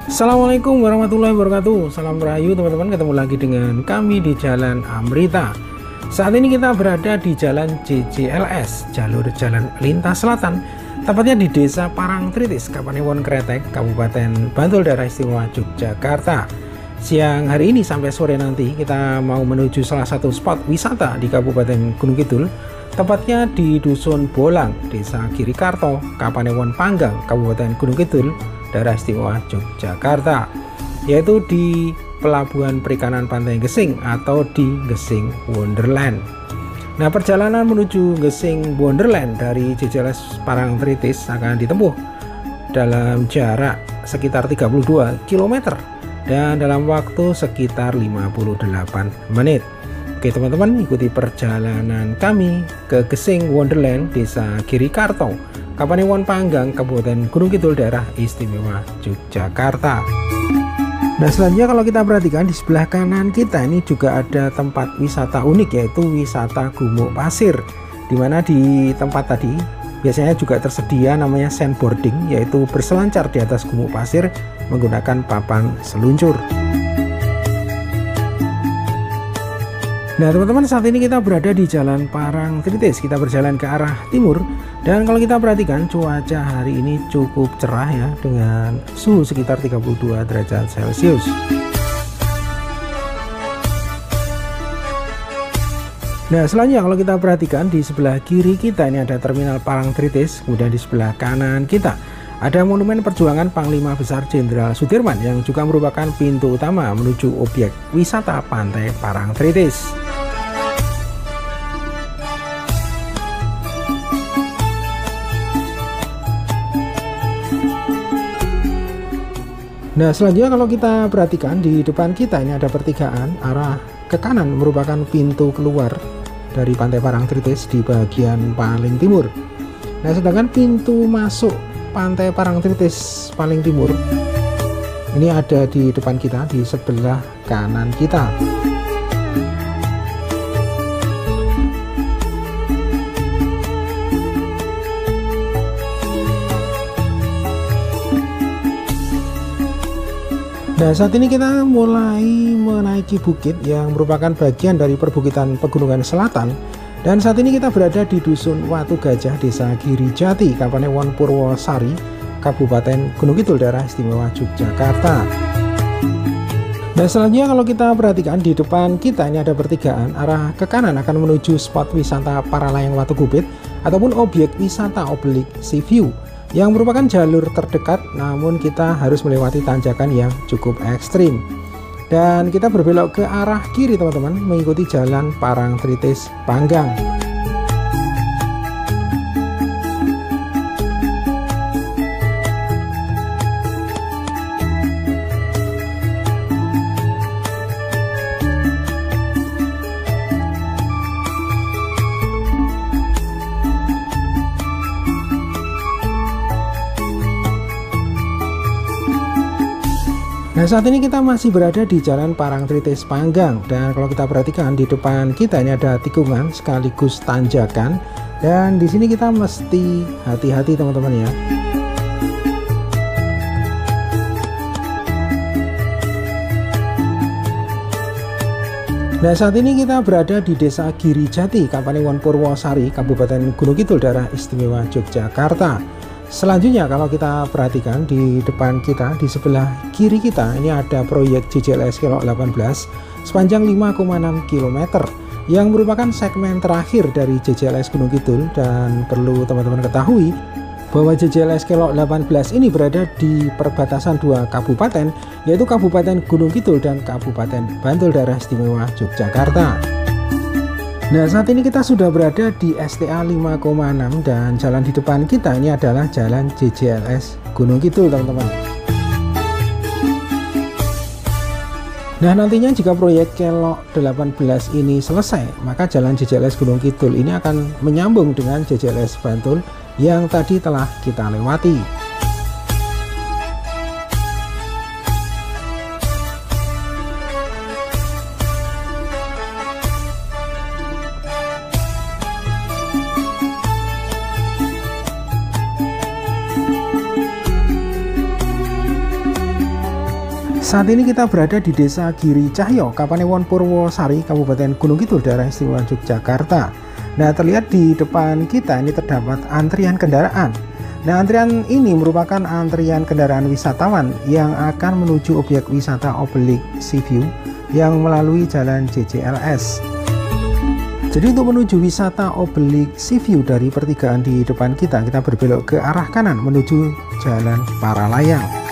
Assalamualaikum warahmatullahi wabarakatuh. Salam Rahayu teman-teman, ketemu lagi dengan kami di Jalan Amrita. Saat ini kita berada di Jalan JJLS, jalur jalan lintas selatan, tepatnya di Desa Parangtritis, Kapanewon Kretek, Kabupaten Bantul, Daerah Istimewa Yogyakarta. Siang hari ini sampai sore nanti kita mau menuju salah satu spot wisata di Kabupaten Gunung Kidul, tepatnya di Dusun Bolang, Desa Girikarto, Kapanewon Panggang, Kabupaten Gunung Kidul, Daerah Istimewa Yogyakarta, yaitu di Pelabuhan Perikanan Pantai Gesing atau di Gesing Wonderland. Nah, perjalanan menuju Gesing Wonderland dari JJLS Parangtritis akan ditempuh dalam jarak sekitar 32 km dan dalam waktu sekitar 58 menit. Oke teman-teman, ikuti perjalanan kami ke Gesing Wonderland, Desa Girikarto, Kapanewon Panggang, Kabupaten Gunung Kidul, Daerah Istimewa Yogyakarta. Nah, selanjutnya kalau kita perhatikan di sebelah kanan kita ini juga ada tempat wisata unik, yaitu wisata Gumuk Pasir, dimana di tempat tadi biasanya juga tersedia namanya sandboarding, yaitu berselancar di atas gumuk pasir menggunakan papan seluncur. Nah teman-teman, saat ini kita berada di Jalan Parangtritis, kita berjalan ke arah timur, dan kalau kita perhatikan cuaca hari ini cukup cerah ya, dengan suhu sekitar 32 derajat Celcius. Nah selanjutnya kalau kita perhatikan di sebelah kiri kita ini ada Terminal Parangtritis, kemudian di sebelah kanan kita ada Monumen Perjuangan Panglima Besar Jenderal Sudirman yang juga merupakan pintu utama menuju objek wisata Pantai Parangtritis. Nah selanjutnya kalau kita perhatikan di depan kita ini ada pertigaan, arah ke kanan merupakan pintu keluar dari Pantai Parangtritis di bagian paling timur. Nah sedangkan pintu masuk Pantai Parangtritis paling timur ini ada di depan kita, di sebelah kanan kita. Nah saat ini kita mulai menaiki bukit yang merupakan bagian dari perbukitan Pegunungan Selatan, dan saat ini kita berada di Dusun Watu Gajah, Desa Girijati, Kapanewon Purwosari, Kabupaten Gunung Kidul, Daerah Istimewa Yogyakarta. Nah selanjutnya kalau kita perhatikan di depan kita ini ada pertigaan, arah ke kanan akan menuju spot wisata Paralayang Watu Gubit ataupun objek wisata Oblik Sea View, yang merupakan jalur terdekat, namun kita harus melewati tanjakan yang cukup ekstrim. Dan kita berbelok ke arah kiri teman-teman, mengikuti Jalan Parangtritis Panggang. Nah saat ini kita masih berada di Jalan Parangtritis Panggang, dan kalau kita perhatikan di depan kita ini ada tikungan sekaligus tanjakan, dan di sini kita mesti hati-hati teman-teman ya. Nah saat ini kita berada di Desa Girijati, Kapanewon Purwosari, Kabupaten Gunung Kidul, Daerah Istimewa Yogyakarta. Selanjutnya kalau kita perhatikan di depan kita, di sebelah kiri kita ini ada proyek JJLS Kelok 18 sepanjang 5,6 km yang merupakan segmen terakhir dari JJLS Gunung Kidul, dan perlu teman-teman ketahui bahwa JJLS Kelok 18 ini berada di perbatasan dua kabupaten, yaitu Kabupaten Gunung Kidul dan Kabupaten Bantul, Daerah Istimewa Yogyakarta. Nah saat ini kita sudah berada di STA 5,6 dan jalan di depan kita ini adalah Jalan JJLS Gunung Kidul teman-teman. Nah nantinya jika proyek Kelok 18 ini selesai, maka Jalan JJLS Gunung Kidul ini akan menyambung dengan JJLS Bantul yang tadi telah kita lewati. Saat ini kita berada di Desa Giri Cahyo, Kapanewon Purwosari, Kabupaten Gunung Kidul, daerah istimewa Yogyakarta. Nah, terlihat di depan kita ini terdapat antrian kendaraan. Nah, antrian ini merupakan antrian kendaraan wisatawan yang akan menuju objek wisata Obelik Sea View yang melalui jalan JCLS. Jadi untuk menuju wisata Obelik Sea View dari pertigaan di depan kita berbelok ke arah kanan menuju Jalan Paralayang.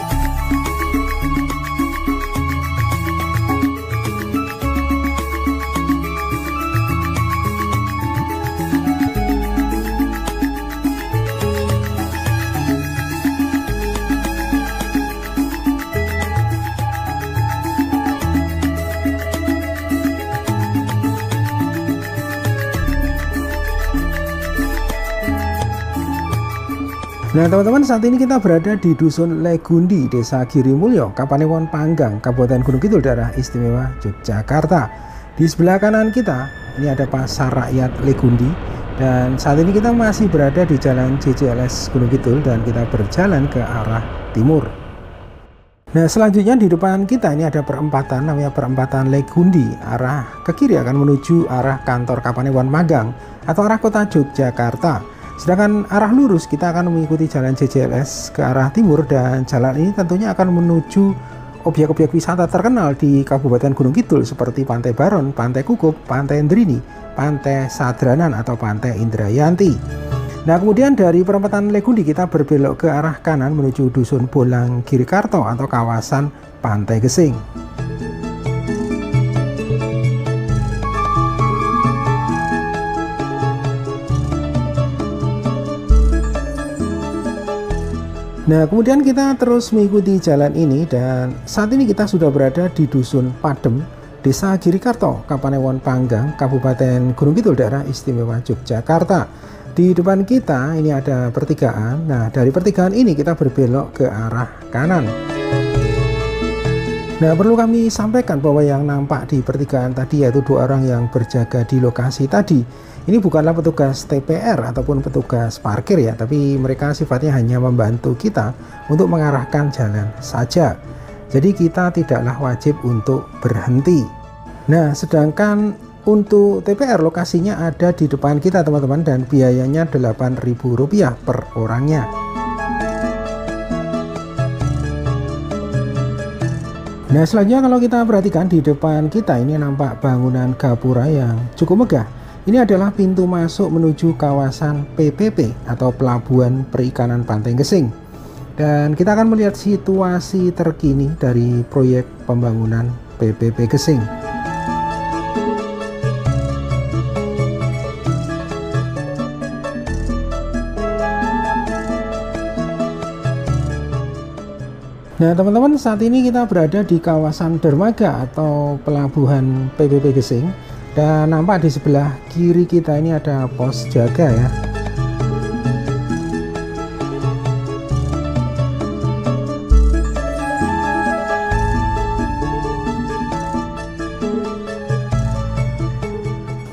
Nah teman-teman, saat ini kita berada di Dusun Legundi, Desa Girimulyo, Kapanewon Panggang, Kabupaten Gunung Kidul, daerah istimewa Yogyakarta. Di sebelah kanan kita ini ada Pasar Rakyat Legundi, dan saat ini kita masih berada di Jalan JCLS Gunung Kidul dan kita berjalan ke arah timur. Nah selanjutnya di depan kita ini ada perempatan, namanya perempatan Legundi. Arah ke kiri akan menuju arah kantor Kapanewon Magang atau arah kota Yogyakarta. Sedangkan arah lurus kita akan mengikuti jalan JCLS ke arah timur, dan jalan ini tentunya akan menuju objek-objek wisata terkenal di Kabupaten Gunung Kidul seperti Pantai Baron, Pantai Kukup, Pantai Ndrini, Pantai Sadranan atau Pantai Indrayanti. Nah kemudian dari perempatan Legundi kita berbelok ke arah kanan menuju Dusun Bolang Girikarto atau kawasan Pantai Gesing. Nah kemudian kita terus mengikuti jalan ini, dan saat ini kita sudah berada di Dusun Padem, Desa Girikarto, Kapanewon Panggang, Kabupaten Gunung Kidul, daerah istimewa Yogyakarta. Di depan kita ini ada pertigaan. Nah dari pertigaan ini kita berbelok ke arah kanan. Nah perlu kami sampaikan bahwa yang nampak di pertigaan tadi yaitu 2 orang yang berjaga di lokasi tadi. Ini bukanlah petugas TPR ataupun petugas parkir ya, tapi mereka sifatnya hanya membantu kita untuk mengarahkan jalan saja. Jadi kita tidaklah wajib untuk berhenti. Nah sedangkan untuk TPR lokasinya ada di depan kita teman-teman, dan biayanya Rp8.000 per orangnya. Nah selanjutnya kalau kita perhatikan di depan kita ini nampak bangunan gapura yang cukup megah. Ini adalah pintu masuk menuju kawasan PPP atau Pelabuhan Perikanan Pantai Gesing. Dan kita akan melihat situasi terkini dari proyek pembangunan PPP Gesing. Nah teman-teman, saat ini kita berada di kawasan dermaga atau pelabuhan PPP Gesing, dan nampak di sebelah kiri kita ini ada pos jaga ya.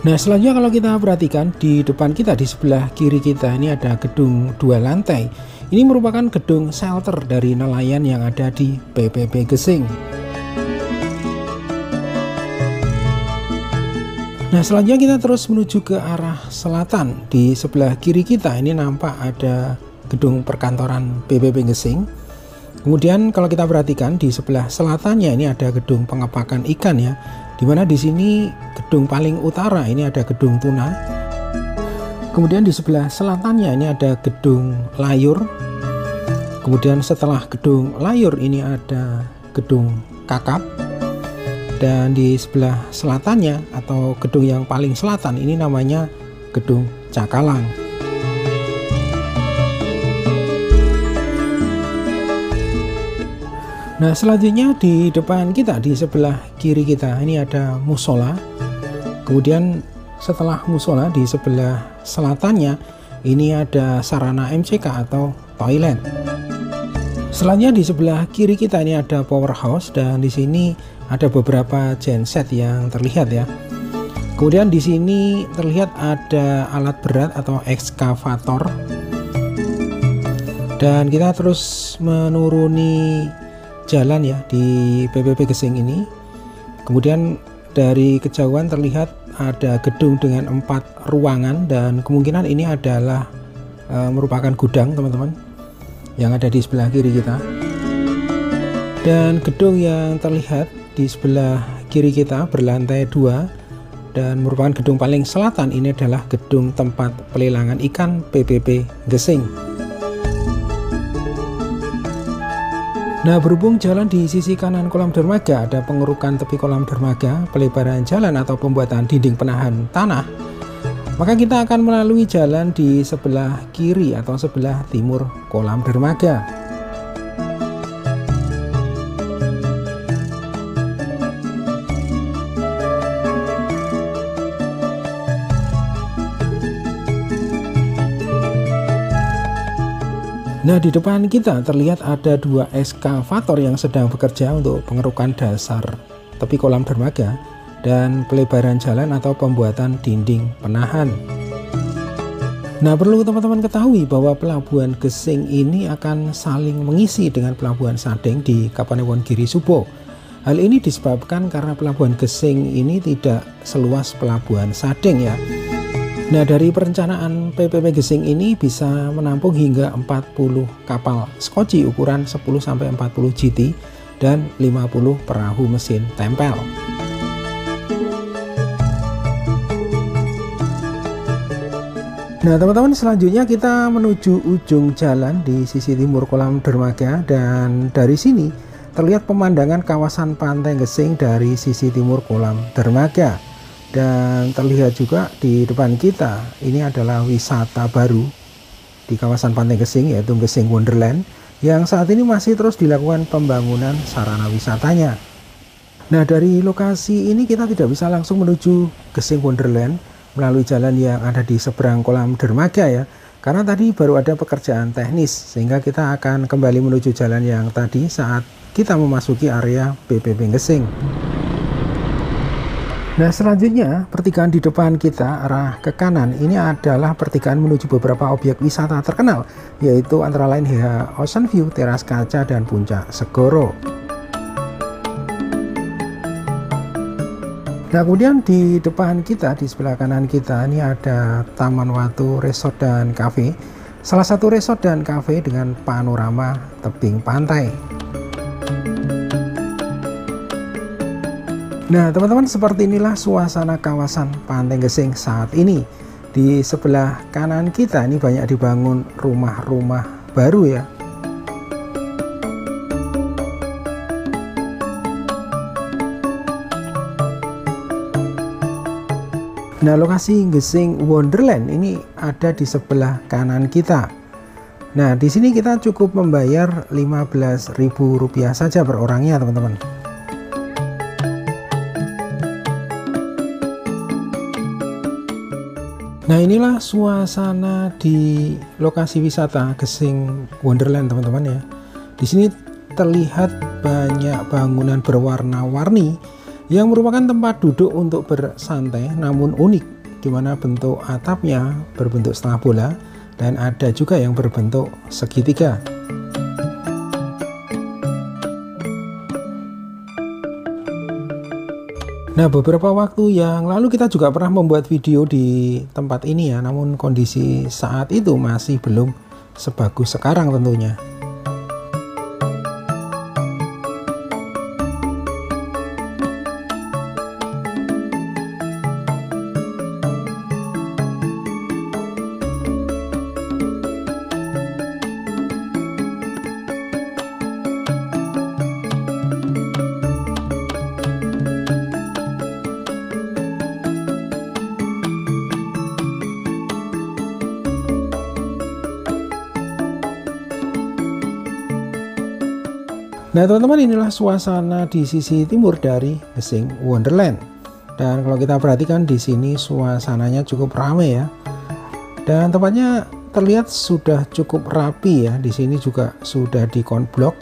Nah selanjutnya kalau kita perhatikan di depan kita, di sebelah kiri kita ini ada gedung 2 lantai. Ini merupakan gedung shelter dari nelayan yang ada di PPP Gesing. Nah selanjutnya kita terus menuju ke arah selatan. Di sebelah kiri kita ini nampak ada gedung perkantoran PPP Gesing. Kemudian kalau kita perhatikan di sebelah selatannya ini ada gedung pengepakan ikan ya, dimana di sini gedung paling utara ini ada gedung tuna. Kemudian di sebelah selatannya ini ada gedung layur. Kemudian setelah gedung layur ini ada gedung kakap. Dan di sebelah selatannya atau gedung yang paling selatan ini namanya gedung Cakalang. Nah selanjutnya di depan kita, di sebelah kiri kita ini ada musola. Kemudian setelah musola di sebelah selatannya ini ada sarana MCK atau toilet. Selanjutnya di sebelah kiri kita ini ada powerhouse, dan di sini ada beberapa genset yang terlihat ya. Kemudian di sini terlihat ada alat berat atau ekskavator. Dan kita terus menuruni jalan ya di PPP Gesing ini. Kemudian dari kejauhan terlihat ada gedung dengan 4 ruangan, dan kemungkinan ini adalah merupakan gudang teman-teman yang ada di sebelah kiri kita. Dan gedung yang terlihat di sebelah kiri kita berlantai 2 dan merupakan gedung paling selatan, ini adalah gedung tempat pelelangan ikan PPP Gesing. Nah, berhubung jalan di sisi kanan kolam dermaga ada pengerukan tepi kolam dermaga, pelebaran jalan atau pembuatan dinding penahan tanah, maka kita akan melalui jalan di sebelah kiri atau sebelah timur kolam dermaga. Nah, di depan kita terlihat ada 2 eskavator yang sedang bekerja untuk pengerukan dasar tepi kolam dermaga dan pelebaran jalan atau pembuatan dinding penahan. Nah, perlu teman-teman ketahui bahwa pelabuhan Gesing ini akan saling mengisi dengan pelabuhan Sadeng di Kapanewon Giri Subo. Hal ini disebabkan karena pelabuhan Gesing ini tidak seluas pelabuhan Sadeng ya. Nah, dari perencanaan PPP Gesing ini bisa menampung hingga 40 kapal skoci ukuran 10-40 GT dan 50 perahu mesin tempel. Nah, teman-teman, selanjutnya kita menuju ujung jalan di sisi timur kolam dermaga, dan dari sini terlihat pemandangan kawasan pantai Gesing dari sisi timur kolam dermaga. Dan terlihat juga di depan kita ini adalah wisata baru di kawasan pantai Gesing, yaitu Gesing Wonderland, yang saat ini masih terus dilakukan pembangunan sarana wisatanya. Nah, dari lokasi ini kita tidak bisa langsung menuju Gesing Wonderland melalui jalan yang ada di seberang kolam dermaga ya, karena tadi baru ada pekerjaan teknis, sehingga kita akan kembali menuju jalan yang tadi saat kita memasuki area PPP Gesing. Nah, selanjutnya pertigaan di depan kita arah ke kanan ini adalah pertigaan menuju beberapa objek wisata terkenal, yaitu antara lain HH Ocean View, Teras Kaca, dan Puncak Segoro. Nah, kemudian di depan kita, di sebelah kanan kita ini ada Taman Watu Resort dan Cafe, salah satu resort dan cafe dengan panorama tebing pantai. Nah, teman-teman, seperti inilah suasana kawasan Pantai Gesing saat ini. Di sebelah kanan kita ini banyak dibangun rumah-rumah baru ya. Nah, lokasi Gesing Wonderland ini ada di sebelah kanan kita. Nah, di sini kita cukup membayar Rp15.000 saja per orangnya, teman-teman. Nah, inilah suasana di lokasi wisata Gesing Wonderland, teman-teman ya. Di sini terlihat banyak bangunan berwarna-warni yang merupakan tempat duduk untuk bersantai namun unik, di mana bentuk atapnya berbentuk setengah bola dan ada juga yang berbentuk segitiga. Nah, beberapa waktu yang lalu kita juga pernah membuat video di tempat ini ya, namun kondisi saat itu masih belum sebagus sekarang tentunya. Nah, teman-teman, inilah suasana di sisi timur dari Gesing Wonderland. Dan kalau kita perhatikan di sini suasananya cukup ramai ya. Dan tempatnya terlihat sudah cukup rapi ya. Di sini juga sudah dikonblok.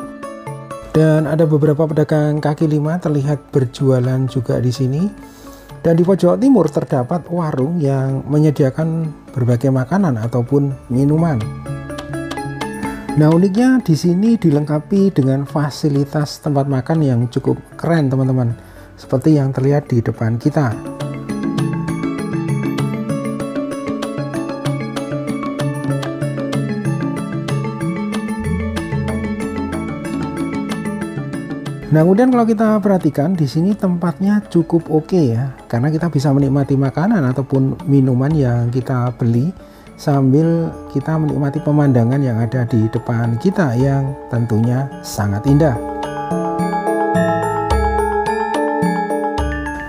Dan ada beberapa pedagang kaki lima terlihat berjualan juga di sini. Dan di pojok timur terdapat warung yang menyediakan berbagai makanan ataupun minuman. Nah, uniknya di sini dilengkapi dengan fasilitas tempat makan yang cukup keren teman-teman, seperti yang terlihat di depan kita. Nah, kemudian kalau kita perhatikan di sini tempatnya cukup oke ya, karena kita bisa menikmati makanan ataupun minuman yang kita beli sambil kita menikmati pemandangan yang ada di depan kita yang tentunya sangat indah.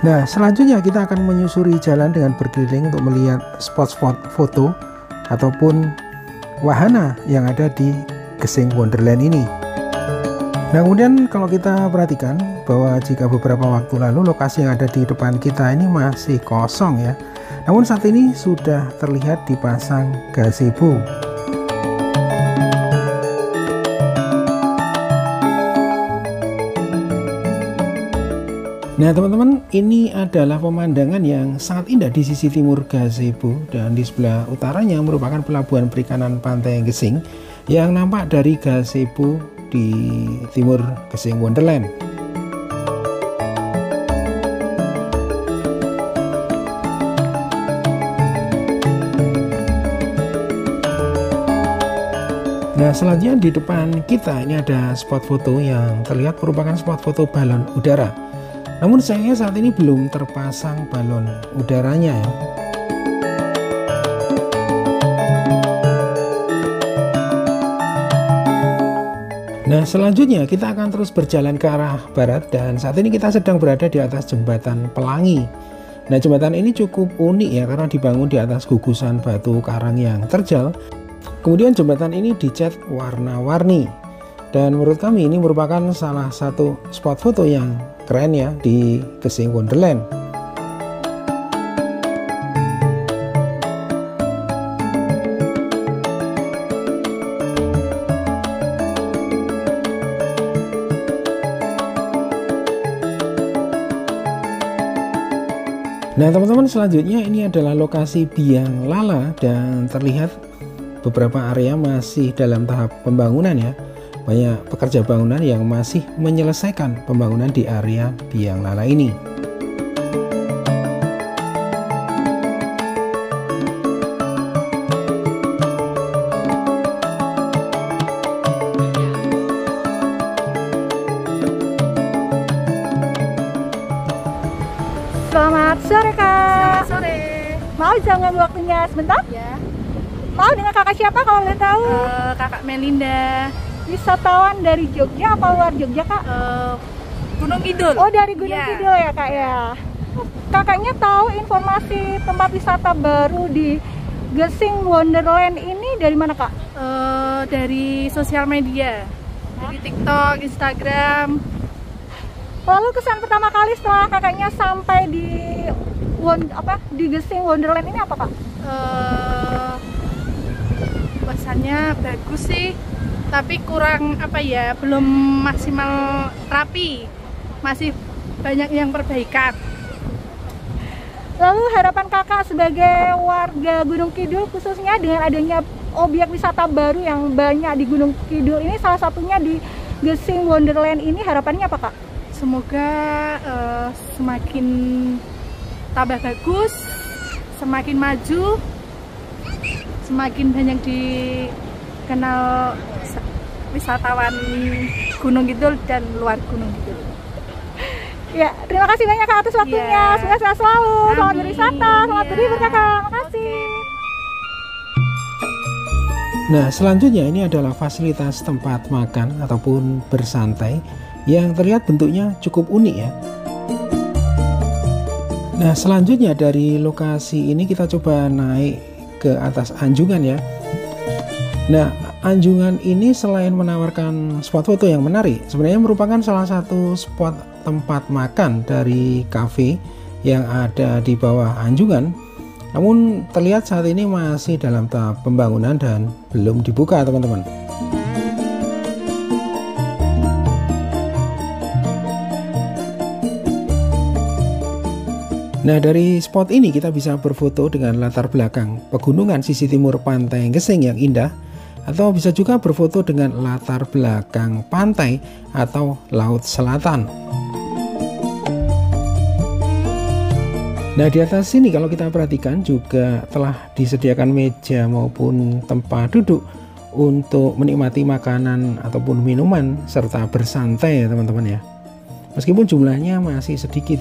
Nah, selanjutnya kita akan menyusuri jalan dengan berkeliling untuk melihat spot-spot foto ataupun wahana yang ada di Gesing Wonderland ini. Nah, kemudian kalau kita perhatikan bahwa jika beberapa waktu lalu lokasi yang ada di depan kita ini masih kosong ya, namun saat ini sudah terlihat dipasang gazebo. Nah teman-teman, ini adalah pemandangan yang sangat indah di sisi timur gazebo, dan di sebelah utaranya merupakan pelabuhan perikanan Pantai Gesing yang nampak dari gazebo di timur Gesing Wonderland. Nah, selanjutnya di depan kita ini ada spot foto yang terlihat merupakan spot foto balon udara. Namun sayangnya saat ini belum terpasang balon udaranya ya. Nah, selanjutnya kita akan terus berjalan ke arah barat, dan saat ini kita sedang berada di atas jembatan Pelangi. Nah, jembatan ini cukup unik ya karena dibangun di atas gugusan batu karang yang terjal. Kemudian jembatan ini dicat warna-warni, dan menurut kami ini merupakan salah satu spot foto yang keren ya di Gesing Wonderland. Nah teman-teman, selanjutnya ini adalah lokasi Biang Lala, dan terlihat beberapa area masih dalam tahap pembangunan ya. Banyak pekerja bangunan yang masih menyelesaikan pembangunan di area Biang Lala ini. Selamat sore Kak. Selamat sore. Mau jangan waktunya sebentar? Ya. Mau dengan kakak siapa kalau boleh tahu? Kakak Melinda. Wisatawan dari Jogja apa luar Jogja Kak? Gunung Kidul. Oh dari Gunung Ya. Kidul ya Kak ya. Kakaknya tahu informasi tempat wisata baru di Gesing Wonderland ini dari mana Kak? Dari sosial media, dari TikTok, Instagram. Lalu kesan pertama kali setelah kakaknya sampai di Gesing Wonderland ini apa Kak? Kesannya bagus sih, tapi kurang belum maksimal rapi, masih banyak yang perbaikan. Lalu harapan kakak sebagai warga Gunung Kidul, khususnya dengan adanya objek wisata baru yang banyak di Gunung Kidul ini, salah satunya di Gesing Wonderland ini, harapannya apa Kak? Semoga semakin tambah bagus, semakin maju, semakin banyak dikenal wisatawan Gunung Kidul dan luar Gunung Kidul. Ya, terima kasih banyak Kak atas waktunya. Ya. Semoga sehat selalu. Selamat Amin. berwisata, selamat Ya. berlibur Kakak. Makasih. Nah, selanjutnya ini adalah fasilitas tempat makan ataupun bersantai yang terlihat bentuknya cukup unik ya. Nah, selanjutnya dari lokasi ini kita coba naik ke atas anjungan ya. Nah, anjungan ini selain menawarkan spot foto yang menarik, sebenarnya merupakan salah satu spot tempat makan dari cafe yang ada di bawah anjungan. Namun terlihat saat ini masih dalam tahap pembangunan dan belum dibuka teman-teman. Nah, dari spot ini kita bisa berfoto dengan latar belakang pegunungan sisi timur Pantai Gesing yang indah, atau bisa juga berfoto dengan latar belakang pantai atau laut selatan. Nah, di atas sini kalau kita perhatikan juga telah disediakan meja maupun tempat duduk untuk menikmati makanan ataupun minuman serta bersantai ya teman-teman ya. Meskipun jumlahnya masih sedikit.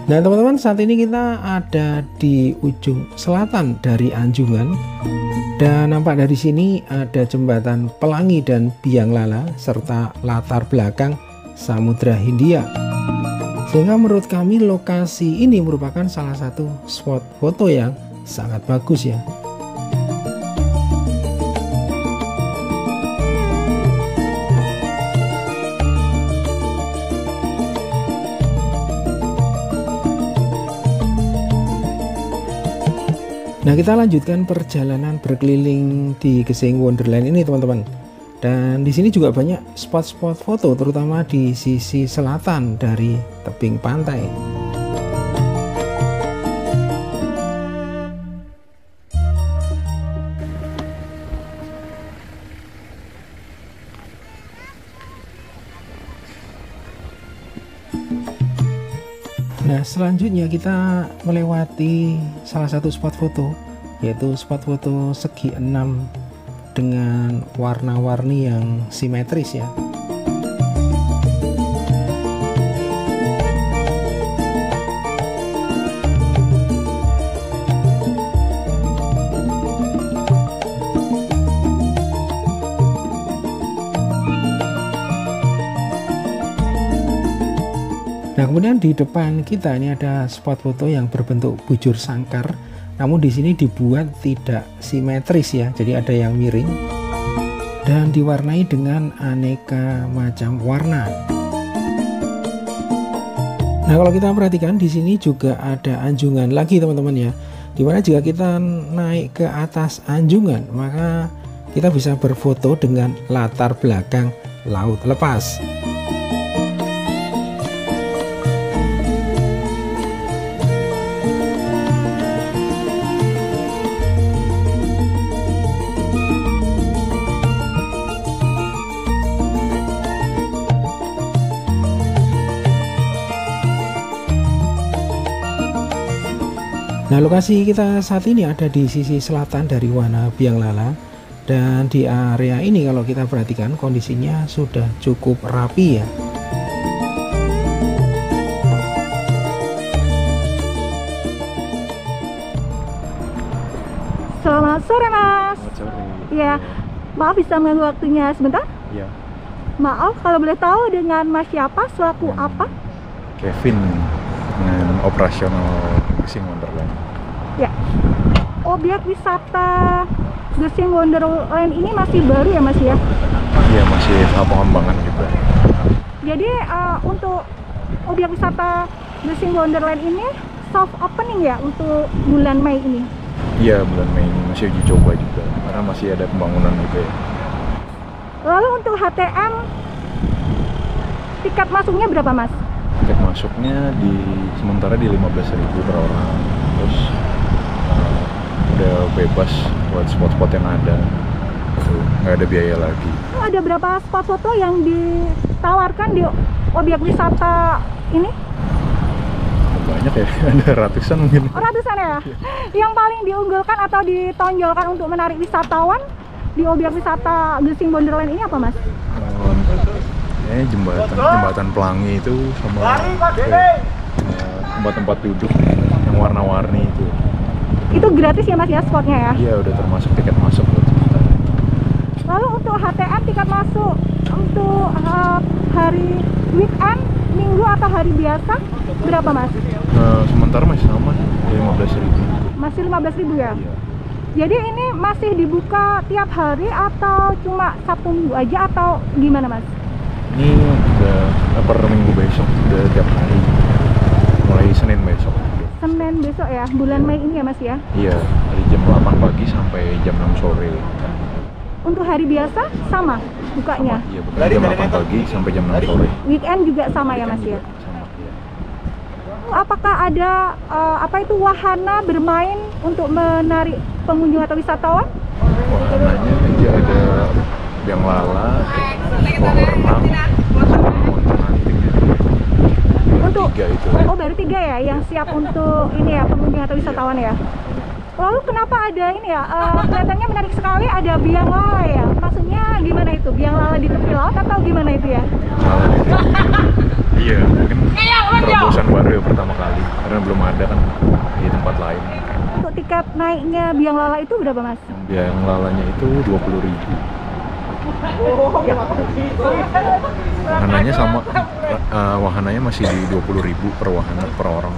Nah teman-teman, saat ini kita ada di ujung selatan dari Anjungan, dan nampak dari sini ada jembatan Pelangi dan Biang Lala serta latar belakang Samudra Hindia. Sehingga menurut kami lokasi ini merupakan salah satu spot foto yang sangat bagus ya. Nah, kita lanjutkan perjalanan berkeliling di Gesing Wonderland ini teman-teman. Dan di sini juga banyak spot-spot foto, terutama di sisi selatan dari tebing pantai. Nah, selanjutnya kita melewati salah satu spot foto, yaitu spot foto segi 6 dengan warna-warni yang simetris ya. Nah, kemudian di depan kita ini ada spot foto yang berbentuk bujur sangkar, namun di sini dibuat tidak simetris ya, jadi ada yang miring dan diwarnai dengan aneka macam warna. Nah, kalau kita perhatikan di sini juga ada anjungan lagi teman-teman ya, dimana jika kita naik ke atas anjungan maka kita bisa berfoto dengan latar belakang laut lepas. Nah, lokasi kita saat ini ada di sisi selatan dari Wana Biang Lala, dan di area ini kalau kita perhatikan kondisinya sudah cukup rapi ya. Selamat sore Mas. Selamat sore. Ya, maaf bisa mengganggu waktunya sebentar? Ya, Maaf kalau boleh tahu dengan Mas siapa, selaku apa? Kevin dengan operasional Gesing Wonderland. Ya, objek wisata Gesing Wonderland ini masih baru ya Mas ya? Iya, masih tahap pengembangan juga. Jadi untuk objek wisata Gesing Wonderland ini soft opening ya untuk bulan Mei ini? Iya, bulan Mei ini masih uji coba juga, karena masih ada pembangunan juga ya. Lalu untuk HTM, tiket masuknya berapa Mas? Tiket masuknya sementara di 15.000 per orang. Terus udah bebas buat spot-spot yang ada, nggak ada biaya lagi. Ada berapa spot foto yang ditawarkan di objek wisata ini? Banyak ya, ada ratusan mungkin. Ratusan ya? Yang paling diunggulkan atau ditonjolkan untuk menarik wisatawan di objek wisata Gesing Wonderland ini apa Mas? Jembatan Pelangi itu sama tempat-tempat duduk yang warna-warni itu. Itu gratis ya Mas ya spotnya ya? Iya, udah termasuk tiket masuk buat sementara. Lalu untuk HTM tiket masuk untuk hari weekend, minggu atau hari biasa berapa Mas? Sementara masih sama, 15.000. Masih 15.000 ya? Iya. Jadi ini masih dibuka tiap hari atau cuma Sabtu Minggu aja atau gimana Mas? Ini udah per minggu besok, udah tiap hari, mulai Senin besok. Senin besok ya, bulan Mei ini ya Mas ya? Iya, dari jam 8 pagi sampai jam 6 sore. untuk hari biasa sama bukanya? Iya, bukan jam 8 pagi sampai jam 6 sore. Weekend juga sama ya Mas ya? Sama, iya. Apakah ada wahana bermain untuk menarik pengunjung atau wisatawan? Wahananya dia ada biang lala, kolam renang, sama montong-anting. Untuk 3 itu. Oh, baru 3 ya yang siap untuk ini ya pengunjung atau wisatawan ya. Lalu kenapa ada ini ya? Kelihatannya menarik sekali ada biang lala ya. Maksudnya gimana itu? Biang lala di tepi laut atau gimana itu ya? Lala di sini. Iya, mungkin terobosan baru ya pertama kali karena belum ada kan di tempat lain. Untuk tiket naiknya biang lala itu berapa Mas? Biang lalanya itu 20.000. Wahananya sama, wahananya masih di 20.000 per wahana per orang.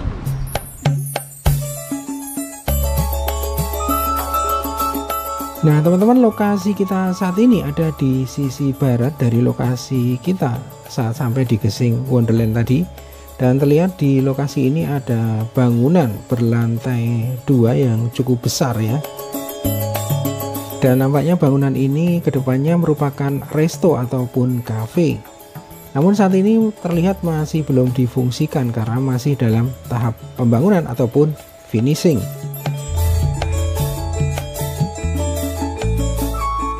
Nah teman-teman, lokasi kita saat ini ada di sisi barat dari lokasi kita saat sampai di Gesing Wonderland tadi, dan terlihat di lokasi ini ada bangunan berlantai 2 yang cukup besar ya, dan nampaknya bangunan ini kedepannya merupakan resto ataupun cafe. Namun saat ini terlihat masih belum difungsikan karena masih dalam tahap pembangunan ataupun finishing.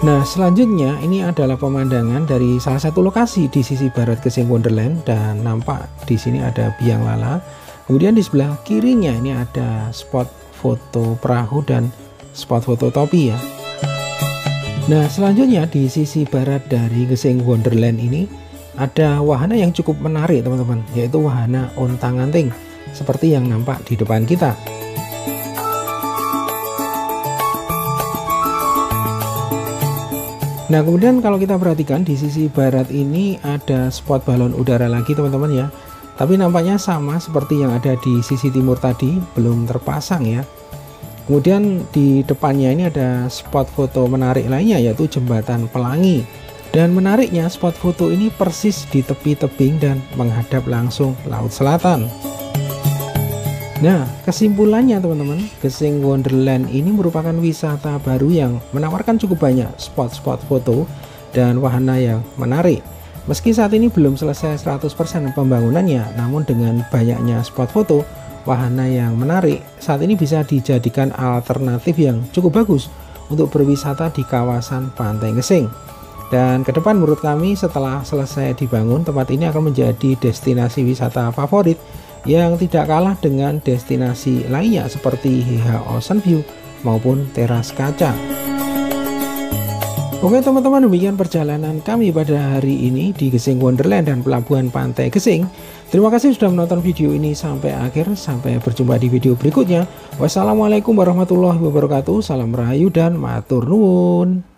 Nah selanjutnya ini adalah pemandangan dari salah satu lokasi di sisi barat Gesing Wonderland, dan nampak di sini ada biang lala. Kemudian di sebelah kirinya ini ada spot foto perahu dan spot foto topi ya. Nah selanjutnya di sisi barat dari Gesing Wonderland ini ada wahana yang cukup menarik teman-teman, yaitu wahana ontang-anting seperti yang nampak di depan kita. Nah kemudian kalau kita perhatikan di sisi barat ini ada spot balon udara lagi teman-teman ya, tapi nampaknya sama seperti yang ada di sisi timur tadi, belum terpasang ya. Kemudian di depannya ini ada spot foto menarik lainnya, yaitu jembatan pelangi, dan menariknya spot foto ini persis di tepi tebing dan menghadap langsung laut selatan. Nah kesimpulannya teman-teman, Gesing Wonderland ini merupakan wisata baru yang menawarkan cukup banyak spot-spot foto dan wahana yang menarik. Meski saat ini belum selesai 100% pembangunannya, namun dengan banyaknya spot foto, wahana yang menarik, saat ini bisa dijadikan alternatif yang cukup bagus untuk berwisata di kawasan Pantai Gesing. Dan ke depan menurut kami setelah selesai dibangun, tempat ini akan menjadi destinasi wisata favorit yang tidak kalah dengan destinasi lainnya seperti Hiha Ocean View maupun teras kaca. Oke teman-teman, demikian perjalanan kami pada hari ini di Gesing Wonderland dan Pelabuhan Pantai Gesing. Terima kasih sudah menonton video ini sampai akhir. Sampai berjumpa di video berikutnya. Wassalamualaikum warahmatullahi wabarakatuh. Salam rahayu dan matur nuwun.